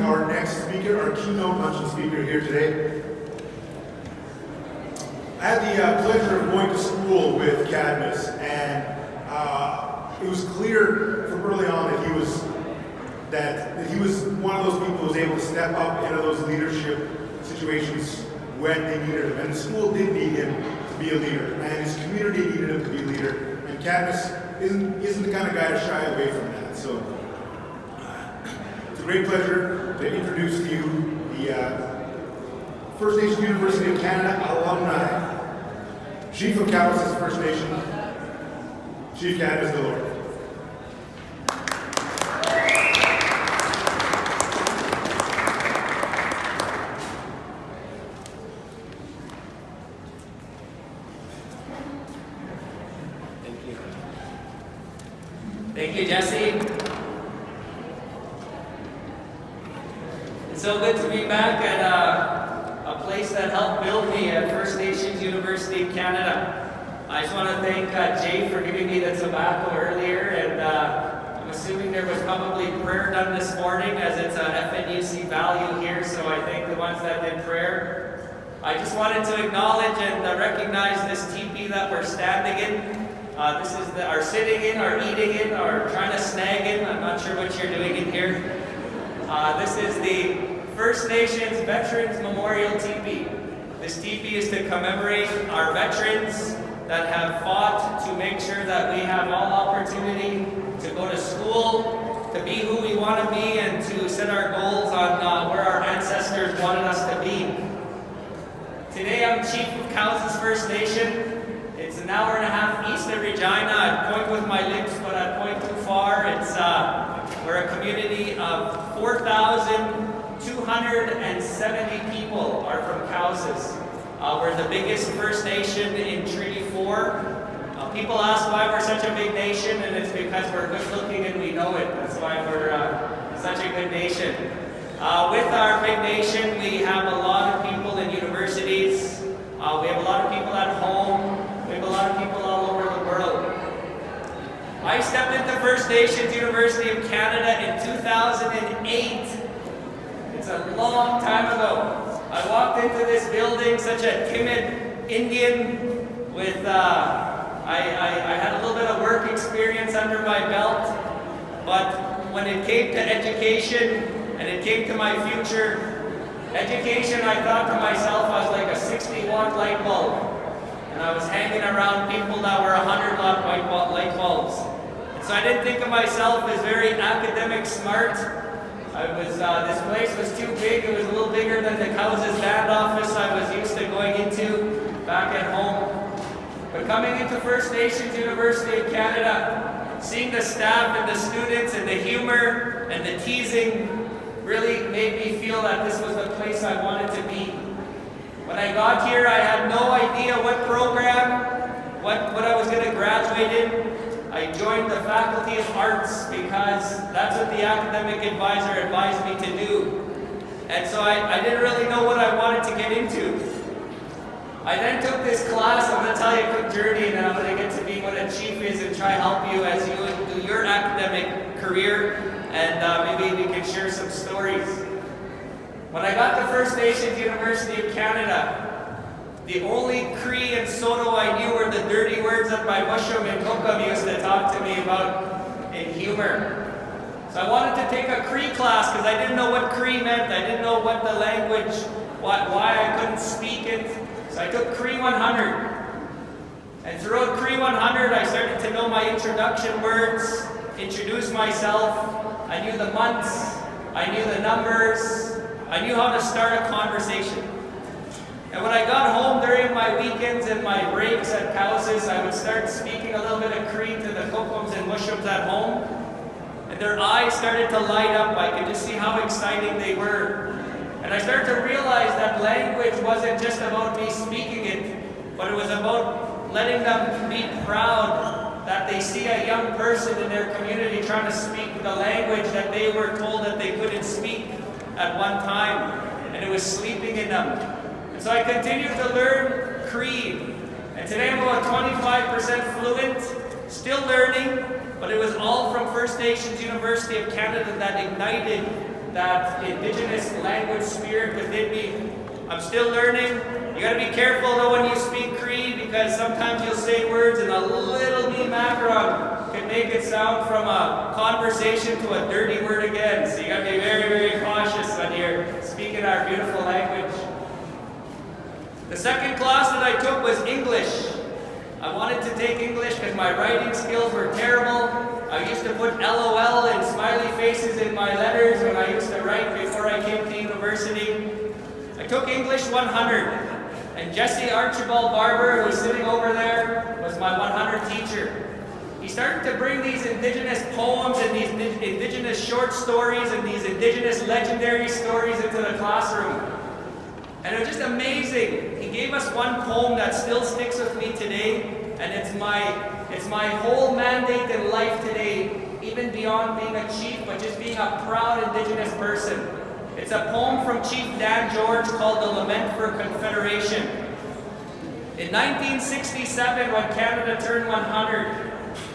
our next speaker, our keynote luncheon speaker here today. I had the pleasure of going to school with Cadmus, and it was clear from early on that he was one of those people who was able to step up into those leadership situations when they needed him. And the school did need him to be a leader, and his community needed him to be a leader. And Cadmus isn't the kind of guy to shy away from that. So it's a great pleasure to introduce to you the First Nations University of Canada alumni, Chief of Cowessess First Nation, Chief Cadmus Delorme. Thank you, Jesse. It's so good to be back at a place that helped build me at First Nations University of Canada. I just want to thank Jay for giving me the tobacco earlier, and I'm assuming there was probably prayer done this morning as it's a FNUC value here, so I thank the ones that did prayer. I just wanted to acknowledge and recognize this teepee that we're standing in. This is our sitting in, our eating in, our trying to snag in. I'm not sure what you're doing in here. This is the First Nations Veterans Memorial Teepee. This teepee is to commemorate our veterans that have fought to make sure that we have all opportunity to go to school, to be who we want to be, and to set our goals on where our ancestors wanted us to be. Today I'm Chief of Cowessess First Nation. It's an hour and a half east of Regina. I point with my lips, but I point too far. We're a community of 4,270 people are from Cowessess. We're the biggest First Nation in Treaty 4. People ask why we're such a big nation, and it's because we're good looking and we know it. That's why we're such a good nation. With our big nation, we have a lot of people in universities. We have a lot of people at home. We have a lot of people all over the world. I stepped into First Nations University of Canada in 2008. It's a long time ago. I walked into this building, such a timid Indian with, I had a little bit of work experience under my belt, but when it came to education and it came to my future, education, I thought to myself, I was like a 60-watt light bulb. And I was hanging around people that were 100-watt light bulbs. And so I didn't think of myself as very academic smart. This place was too big. It was a little bigger than the Cowessess band office I was used to going into back at home. But coming into First Nations University of Canada, seeing the staff and the students and the humor and the teasing really made me feel that this was the place I wanted to be. When I got here, I had no idea what program, what I was going to graduate in. I joined the Faculty of Arts because that's what the academic advisor advised me to do. And so I didn't really know what I wanted to get into. I then took this class. I'm going to tell you a quick journey, and then I'm going to get to be what a chief is and try to help you as you do your academic career, and maybe we can share some stories. When I got to First Nations University of Canada, the only Cree and Soto I knew were the dirty words that my mushroom and Kokam used to talk to me about in humor. So I wanted to take a Cree class because I didn't know what Cree meant. I didn't know what the language, why I couldn't speak it. So I took Cree 100. And throughout Cree 100, I started to know my introduction words, introduce myself. I knew the months, I knew the numbers, I knew how to start a conversation. And when I got home during my weekends and my breaks at Cowessess, I would start speaking a little bit of Cree to the Kokums and Mushrooms at home. And their eyes started to light up. I could just see how exciting they were. And I started to realize that language wasn't just about me speaking it, but it was about letting them be proud that they see a young person in their community trying to speak the language that they were told that they couldn't speak at one time, and it was sleeping in them. And so I continued to learn Cree, and today I'm about 25% fluent, still learning, but it was all from First Nations University of Canada that ignited that Indigenous language spirit within me. I'm still learning. You gotta be careful though when you speak Cree, because sometimes you'll say words and a little wee macron can make it sound from a conversation to a dirty word again. So you gotta be very, very cautious when you're speaking our beautiful language. The second class that I took was English. I wanted to take English because my writing skills were terrible. I used to put LOL and smiley faces in my letters when I used to write before I came to university. I took English 100, and Jesse Archibald Barber, who was sitting over there, was my 100 teacher. He started to bring these Indigenous poems and these Indigenous short stories and these Indigenous legendary stories into the classroom. And it was just amazing. He gave us one poem that still sticks with me today, and it's my whole mandate in life today, even beyond being a chief, but just being a proud Indigenous person. It's a poem from Chief Dan George called The Lament for Confederation. In 1967, when Canada turned 100,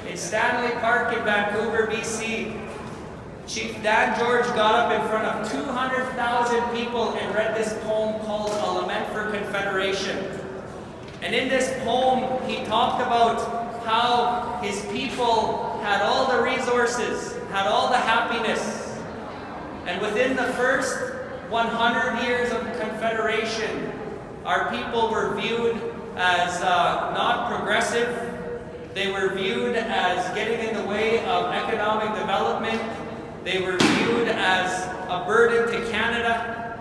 in Stanley Park in Vancouver, BC, Chief Dan George got up in front of 200,000 people and read this poem called A Lament for Confederation. And in this poem, he talked about how his people had all the resources, had all the happiness. And within the first 100 years of Confederation, our people were viewed as not progressive. They were viewed as getting in the way of economic development. They were viewed as a burden to Canada.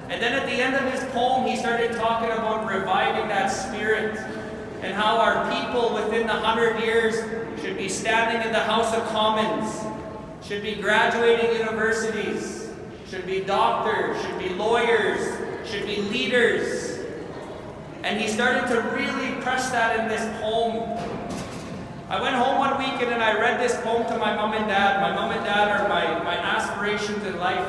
And then at the end of his poem, he started talking about reviving that spirit and how our people within the 100 years should be standing in the House of Commons, should be graduating universities, should be doctors, should be lawyers, should be leaders. And he started to really press that in this poem. I went home one weekend and I read this poem to my mom and dad. My mom and dad are my aspirations in life.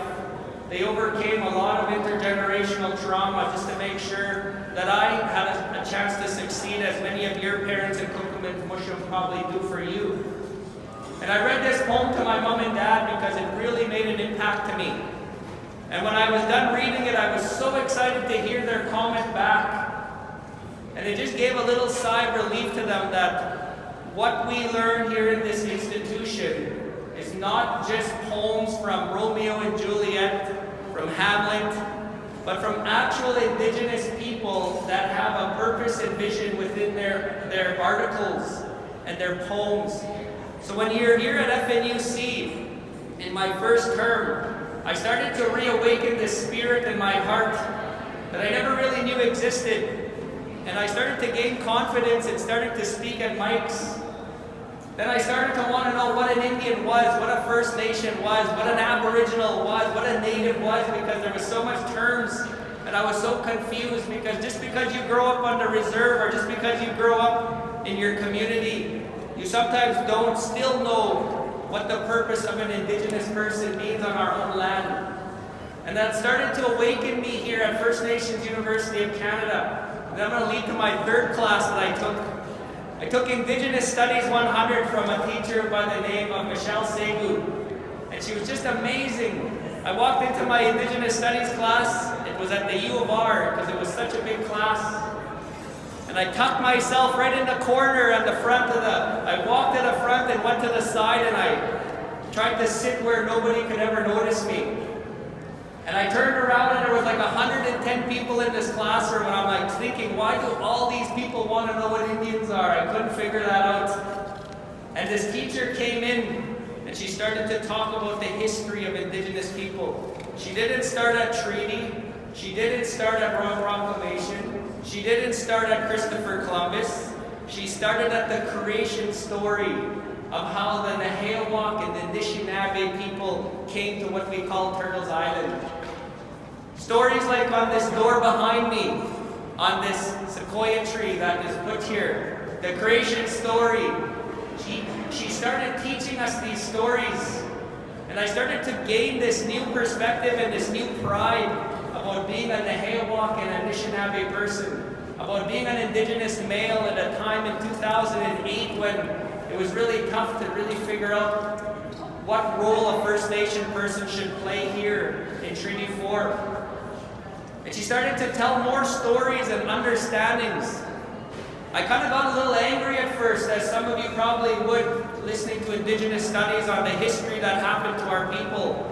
They overcame a lot of intergenerational trauma just to make sure that I had a chance to succeed, as many of your parents in Kukumin Mushum probably do for you. And I read this poem to my mom and dad because it really made an impact to me. And when I was done reading it, I was so excited to hear their comment back. And it just gave a little sigh of relief to them that what we learn here in this institution is not just poems from Romeo and Juliet, from Hamlet, but from actual Indigenous people that have a purpose and vision within their articles and their poems. So when you're here at FNUC, in my first term, I started to reawaken this spirit in my heart that I never really knew existed. And I started to gain confidence and started to speak at mics. Then I started to want to know what an Indian was, what a First Nation was, what an Aboriginal was, what a Native was, because there was so much terms and I was so confused, because just because you grow up on the reserve or just because you grow up in your community, you sometimes don't still know what the purpose of an Indigenous person means on our own land. And that started to awaken me here at First Nations University of Canada. And I'm going to lead to my third class that I took. I took Indigenous Studies 100 from a teacher by the name of Michelle Segu. And she was just amazing. I walked into my Indigenous Studies class. It was at the U of R because it was such a big class. And I tucked myself right in the corner at the front of I walked to the front and went to the side, and I tried to sit where nobody could ever notice me. And I turned around and there was like 110 people in this classroom, and I'm like thinking, why do all these people want to know what Indians are? I couldn't figure that out. And this teacher came in and she started to talk about the history of Indigenous people. She didn't start at treaty. She didn't start at Royal Proclamation. She didn't start at Christopher Columbus. She started at the creation story of how the Nehewak and the Anishinaabe people came to what we call Turtles Island. Stories like on this door behind me, on this sequoia tree that is put here, the creation story. She started teaching us these stories, and I started to gain this new perspective and this new pride about being a Nehewak and Anishinaabe person, about being an Indigenous male at a time in 2008 when it was really tough to really figure out what role a First Nation person should play here Treaty 4. And she started to tell more stories and understandings. I kind of got a little angry at first, as some of you probably would, listening to Indigenous studies on the history that happened to our people,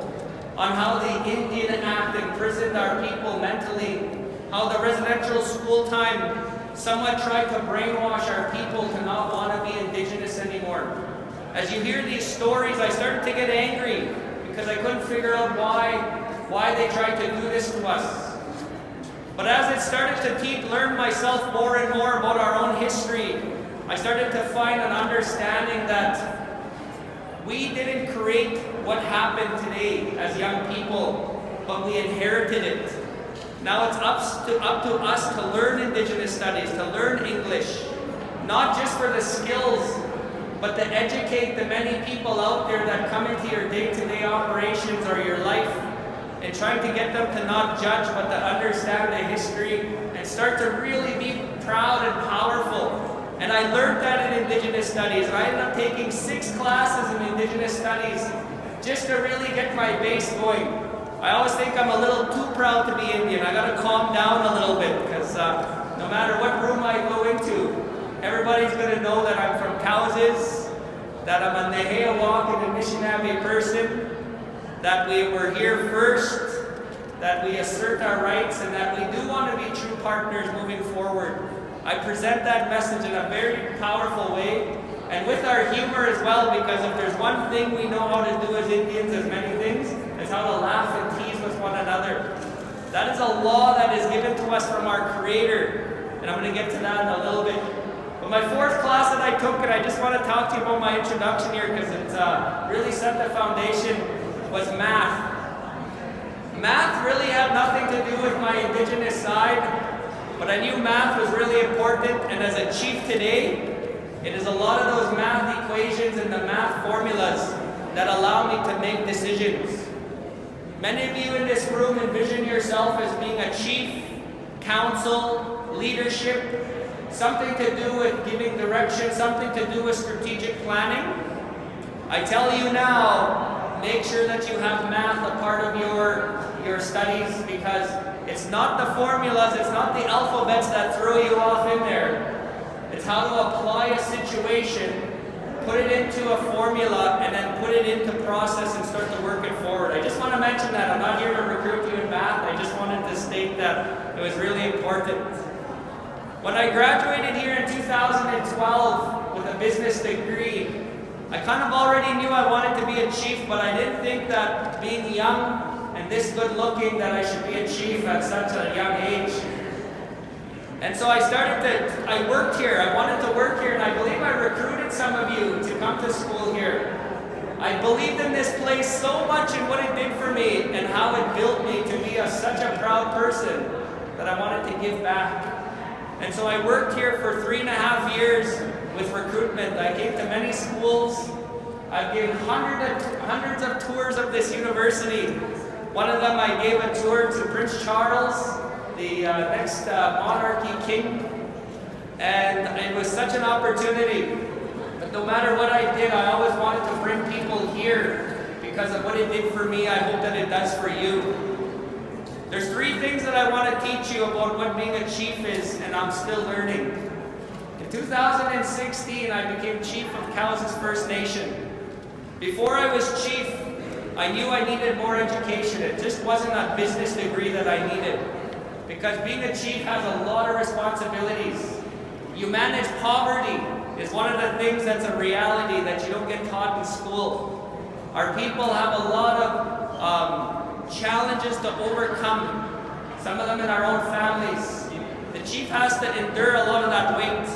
on how the Indian Act imprisoned our people mentally, how the residential school time somewhat tried to brainwash our people to not want to be Indigenous anymore. As you hear these stories, I started to get angry because I couldn't figure out why they tried to do this to us. But as I started to learn myself more and more about our own history, I started to find an understanding that we didn't create what happened today as young people, but we inherited it. Now it's up to us to learn Indigenous studies, to learn English, not just for the skills, but to educate the many people out there that come into your day-to-day operations or your life, and trying to get them to not judge, but to understand the history and start to really be proud and powerful. And I learned that in Indigenous studies. And I ended up taking 6 classes in Indigenous studies just to really get my base going. I always think I'm a little too proud to be Indian. I gotta calm down a little bit, because no matter what room I go into, everybody's gonna know that I'm from Cowessess, that I'm a Nehewak and a Anishinaabe person, that we were here first, that we assert our rights, and that we do want to be true partners moving forward. I present that message in a very powerful way, and with our humor as well, because if there's one thing we know how to do as Indians, as many things, is how to laugh and tease with one another. That is a law that is given to us from our Creator, and I'm going to get to that in a little bit. But my 4th class that I took, and I just want to talk to you about my introduction here, because it's really set the foundation, was math. Math really had nothing to do with my Indigenous side, but I knew math was really important, and as a chief today, it is a lot of those math equations and the math formulas that allow me to make decisions. Many of you in this room envision yourself as being a chief, council, leadership, something to do with giving direction, something to do with strategic planning. I tell you now, make sure that you have math a part of your studies, because it's not the formulas, it's not the alphabets that throw you off in there. It's how to apply a situation, put it into a formula, and then put it into process and start to work it forward. I just want to mention that. I'm not here to recruit you in math. I just wanted to state that it was really important. When I graduated here in 2012 with a business degree, I kind of already knew I wanted to be a chief, but I didn't think that being young and this good looking that I should be a chief at such a young age. And so I worked here. I wanted to work here, and I believe I recruited some of you to come to school here. I believed in this place so much and what it did for me and how it built me to be such a proud person that I wanted to give back. And so I worked here for 3.5 years with recruitment. I came to many schools. I've given hundreds of tours of this university. One of them I gave a tour to Prince Charles, the next monarchy king. And it was such an opportunity. But no matter what I did, I always wanted to bring people here because of what it did for me. I hope that it does for you. There's 3 things that I want to teach you about what being a chief is, and I'm still learning. In 2016, I became chief of Cowessess First Nation. Before I was chief, I knew I needed more education. It just wasn't a business degree that I needed. Because being a chief has a lot of responsibilities. You manage poverty is one of the things that's a reality that you don't get taught in school. Our people have a lot of challenges to overcome, some of them in our own families. The chief has to endure a lot of that weight.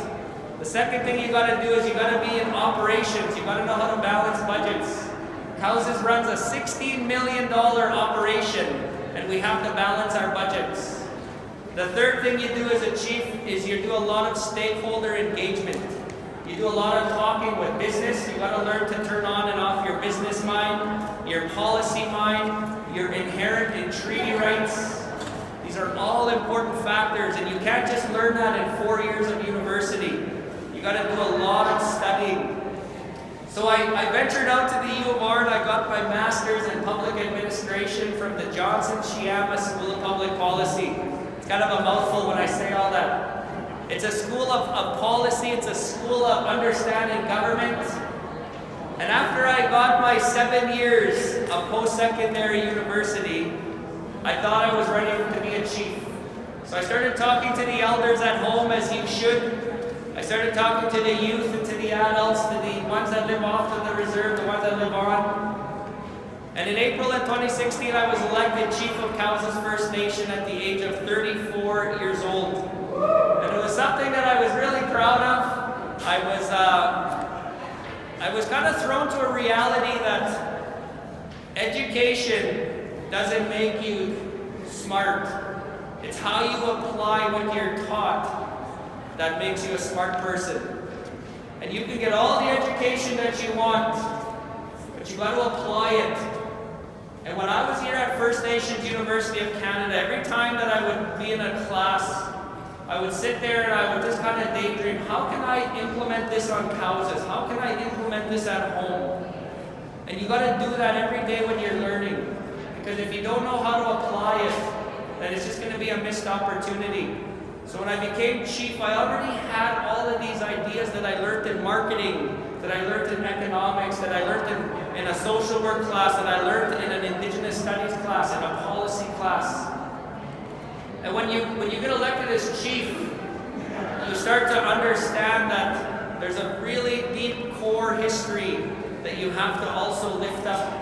The second thing you got to do is you got to be in operations. You got to know how to balance budgets. Cowessess runs a $16 million operation, and we have to balance our budgets. The third thing you do as a chief is you do a lot of stakeholder engagement. You do a lot of talking with business. You got to learn to turn on and off your business mind, your policy mind, your inherent and treaty rights. These are all important factors, and you can't just learn that in 4 years of university. You got to do a lot of studying. So I ventured out to the U of R, and I got my master's in public administration from the the Johnson-Chiama School of Public Policy. It's kind of a mouthful when I say all that. It's a school of policy, it's a school of understanding government. And after I got my 7 years of post-secondary university, I thought I was ready to be a chief. So I started talking to the elders at home, as you should. I started talking to the youth and to the adults, to the ones that live off to the reserve, the ones that live on. And in April of 2016, I was elected Chief of Cowessess First Nation at the age of 34 years old. And it was something that I was really proud of. I was kind of thrown to a reality that education doesn't make you smart. It's how you apply what you're taught that makes you a smart person. And you can get all the education that you want, but you got to apply it. And when I was here at First Nations University of Canada, every time that I would be in a class, I would sit there and I would just kind of daydream, how can I implement this on Cowessess? How can I implement this at home? And you got to do that every day when you're learning. Because if you don't know how to apply it, then it's just going to be a missed opportunity. So when I became chief, I already had all of these ideas that I learned in marketing, that I learned in economics, that I learned in a social work class, that I learned in an Indigenous studies class, in a policy class. And when you get elected as chief, you start to understand that there's a really deep core history that you have to also lift up.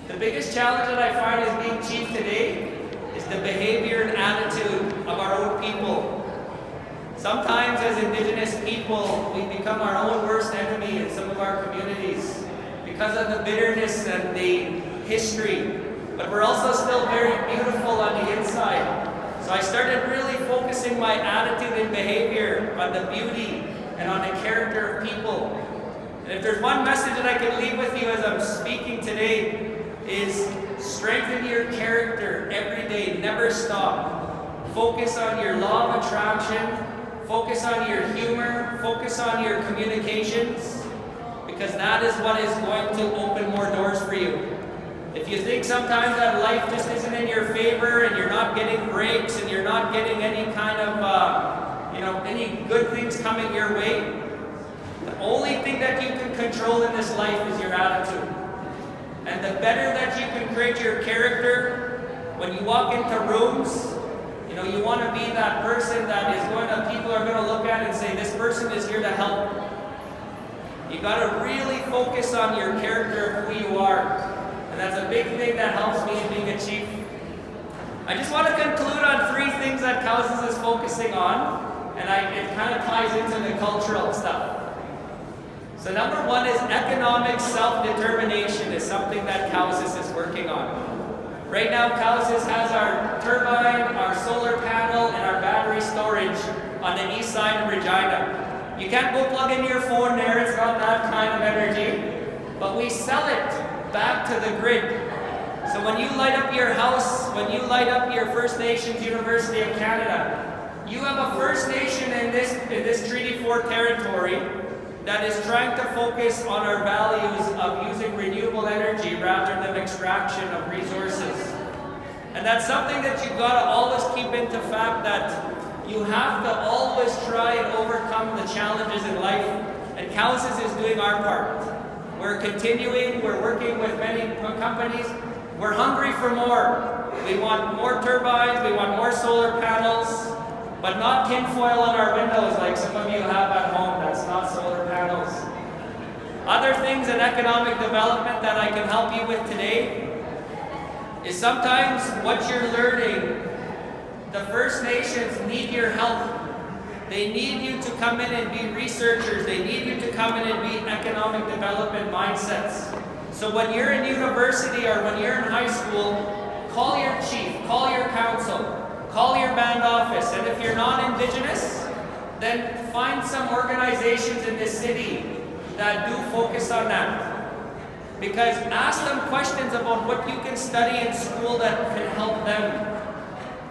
The biggest challenge that I find as being chief today is the behavior and attitude of our own people. Sometimes as Indigenous people, we become our own worst enemy in some of our communities because of the bitterness and the history. But we're also still very beautiful on the inside. So I started really focusing my attitude and behavior on the beauty and on the character of people. And if there's one message that I can leave with you as I'm speaking today, is strengthen your character every day, never stop. Focus on your law of attraction, focus on your humor, focus on your communications, because that is what is going to open more doors for you. If you think sometimes that life just isn't in your favor and you're not getting breaks and you're not getting any kind of, any good things coming your way, the only thing that you can control in this life is your attitude. And the better that you can create your character, when you walk into rooms, you want to be that person that people are going to look at and say, this person is here to help. You got to really focus on your character of who you are. And that's a big thing that helps me in being a chief. I just want to conclude on 3 things that Cowessess is focusing on, and it kind of ties into the cultural stuff. So number 1 is economic self-determination is something that Cowessess is working on. Right now, Cowessess has our turbine, our solar panel, and our battery storage on the east side of Regina. You can't go plug in your phone there, it's not that kind of energy, but we sell it back to the grid. So when you light up your house, when you light up your First Nations University of Canada, you have a First Nation in this Treaty 4 territory that is trying to focus on our values of using renewable energy rather than extraction of resources. And that's something that you've got to always keep into fact, that you have to always try and overcome the challenges in life, and Cowessess is doing our part. We're continuing, we're working with many companies. We're hungry for more. We want more turbines, we want more solar panels, but not tinfoil on our windows like some of you have at home. That's not solar panels. Other things in economic development that I can help you with today is sometimes what you're learning, the First Nations need your help. They need you to come in and be researchers. They need you to come in and be economic development mindsets. So when you're in university or when you're in high school, call your chief, call your council, call your band office. And if you're not Indigenous, then find some organizations in this city that do focus on that. Because ask them questions about what you can study in school that can help them.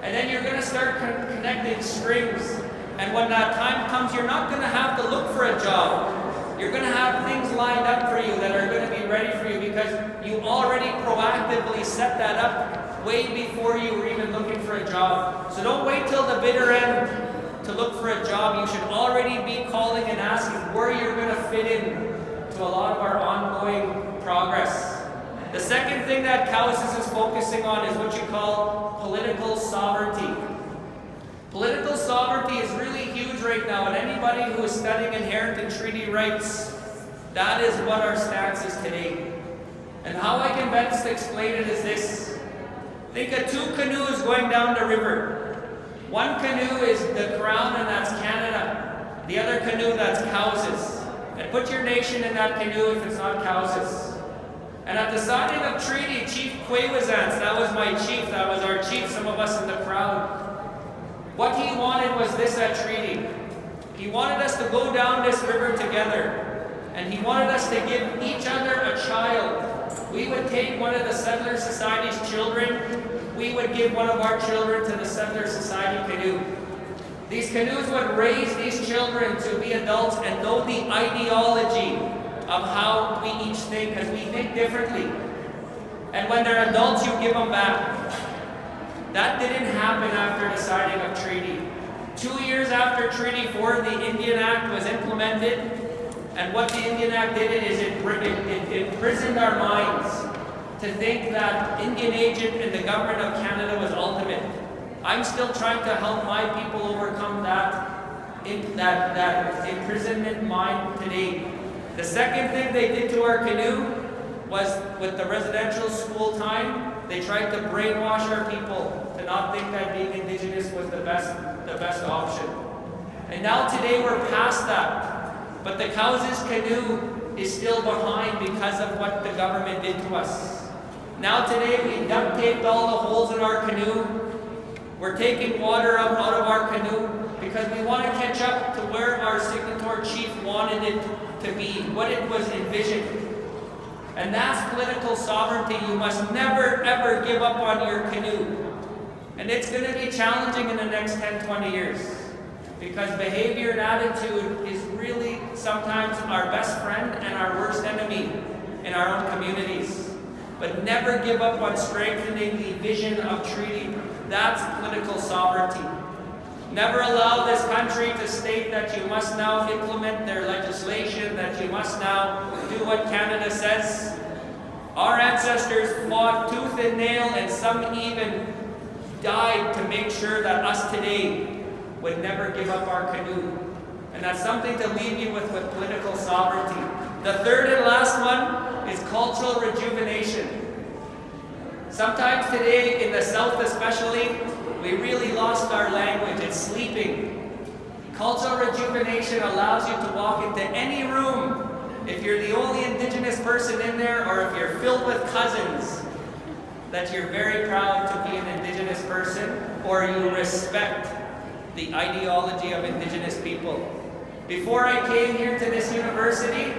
And then you're going to start connecting strings. And when that time comes, you're not going to have to look for a job. You're going to have things lined up for you that are going to be ready for you because you already proactively set that up way before you were even looking for a job. So don't wait till the bitter end to look for a job. You should already be calling and asking where you're going to fit in to a lot of our ongoing progress. The second thing that Cowessess is focusing on is what you call political sovereignty. Political sovereignty is really huge right now, and anybody who is studying inherent and treaty rights, that is what our stance is today. And how I can best explain it is this. Think of two canoes going down the river. One canoe is the Crown, and that's Canada. The other canoe, that's Cowessess. And put your nation in that canoe if it's not Cowessess. And at the signing of treaty, Chief Cowessess, that was my chief, that was our chief, some of us in the crowd. What he wanted was this at treaty. He wanted us to go down this river together. And he wanted us to give each other a child. We would take one of the Settler Society's children. We would give one of our children to the Settler Society canoe. These canoes would raise these children to be adults and know the ideology of how we each think, because we think differently. And when they're adults, you give them back. That didn't happen after the signing of treaty. 2 years after Treaty 4, the Indian Act was implemented. And what the Indian Act did is it imprisoned our minds to think that Indian agent and the government of Canada was ultimate. I'm still trying to help my people overcome that imprisonment mind today. The second thing they did to our canoe was, with the residential school time, they tried to brainwash our people to not think that being Indigenous was the best option. And now today we're past that. But the Cowessess canoe is still behind because of what the government did to us. Now today we duct taped all the holes in our canoe. We're taking water out of our canoe because we want to catch up to where our signatory chief wanted it to be, what it was envisioned. And that's political sovereignty. You must never, ever give up on your canoe. And it's going to be challenging in the next 10, 20 years. Because behavior and attitude is really sometimes our best friend and our worst enemy in our own communities. But never give up on strengthening the vision of treaty. That's political sovereignty. Never allow this country to state that you must now implement their legislation, that you must now do what Canada says. Our ancestors fought tooth and nail, and some even died to make sure that us today would never give up our canoe. And that's something to leave you with political sovereignty. The third and last one is cultural rejuvenation. Sometimes today, in the South especially, we really lost our language. It's sleeping. Cultural rejuvenation allows you to walk into any room. If you're the only Indigenous person in there, or if you're filled with cousins, that you're very proud to be an Indigenous person, or you respect the ideology of Indigenous people. Before I came here to this university,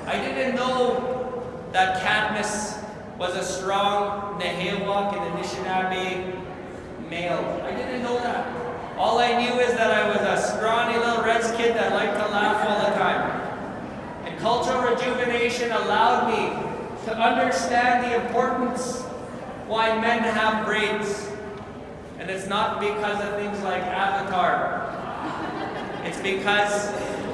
I didn't know that Cadmus was a strong Nehewak and Anishinaabe male. I didn't know that. All I knew is that I was a scrawny little Reds kid that liked to laugh all the time. And cultural rejuvenation allowed me to understand the importance why men have braids. And it's not because of things like Avatar. It's because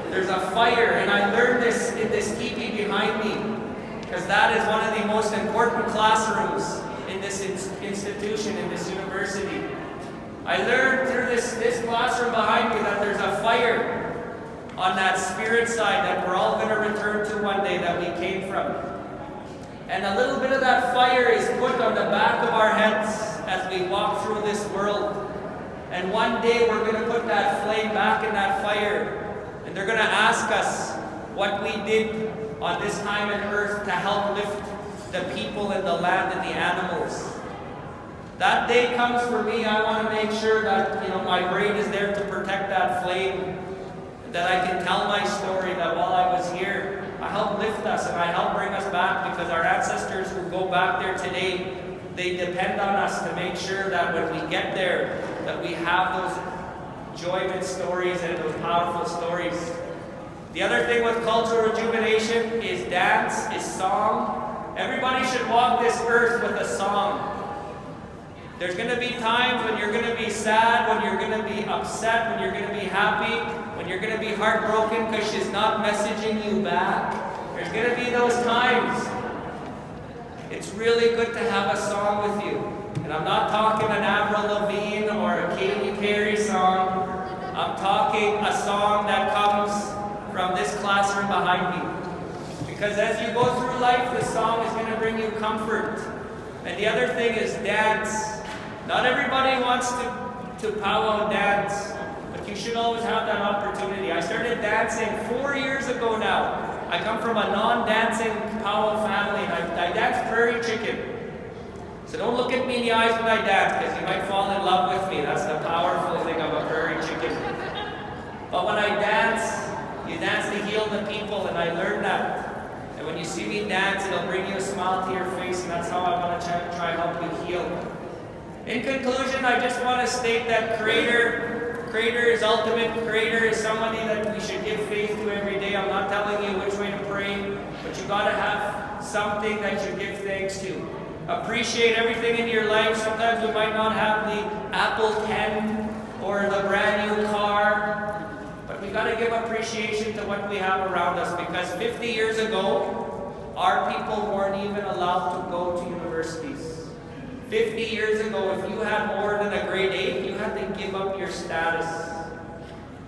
there's a fire, and I learned this in this teepee behind me, because that is one of the most important classrooms in this institution, in this university. I learned through this classroom behind me that there's a fire on that spirit side that we're all going to return to one day, that we came from. And a little bit of that fire is put on the back of our heads as we walk through this world. And one day we're going to put that flame back in that fire. And they're going to ask us what we did on this time on earth to help lift the people and the land and the animals. That day comes for me. I want to make sure that my brain is there to protect that flame, that I can tell my story, that while I was here, I helped lift us and I helped bring us back, because our ancestors who go back there today, they depend on us to make sure that when we get there, that we have those joyous stories and those powerful stories. The other thing with cultural rejuvenation is dance, is song. Everybody should walk this earth with a song. There's going to be times when you're going to be sad, when you're going to be upset, when you're going to be happy, when you're going to be heartbroken because she's not messaging you back. There's going to be those times. It's really good to have a song with you. And I'm not talking an Avril Lavigne or a Katy Perry song. I'm talking a song that comes from this classroom behind me. Because as you go through life, this song is going to bring you comfort. And the other thing is dance. Not everybody wants to powwow dance, but you should always have that opportunity. I started dancing 4 years ago now. I come from a non-dancing powwow family, and I dance prairie chicken. So don't look at me in the eyes when I dance, because you might fall in love with me. That's the powerful thing of a prairie chicken. But when I dance, you dance to heal the people, and I learned that. And when you see me dance, it'll bring you a smile to your face, and that's how I want to try help you heal. In conclusion, I just want to state that Creator is ultimate. Creator is somebody that we should give faith to every day. I'm not telling you which way to pray, but you got to have something that you give thanks to. Appreciate everything in your life. Sometimes we might not have the Apple 10 or the brand new car, but we got to give appreciation to what we have around us, because 50 years ago, our people weren't even allowed to go to universities. 50 years ago, if you had more than a grade 8, you had to give up your status.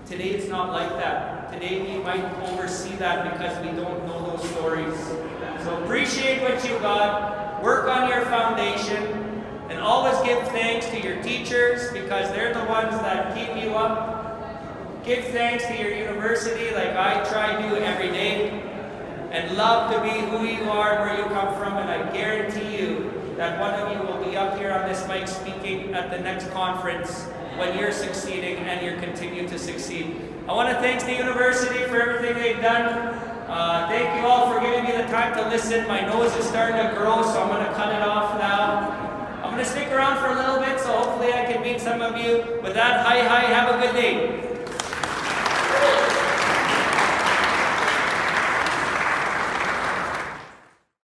Today, it's not like that. Today, we might oversee that because we don't know those stories. So appreciate what you got, work on your foundation, and always give thanks to your teachers, because they're the ones that keep you up. Give thanks to your university like I try to do every day, and love to be who you are and where you come from, and I guarantee you that one of you will be up here on this mic speaking at the next conference when you're succeeding and you continue to succeed. I want to thank the university for everything they've done. Thank you all for giving me the time to listen. My nose is starting to grow, so I'm going to cut it off now. I'm going to stick around for a little bit, so hopefully I can meet some of you. With that, hi, have a good day.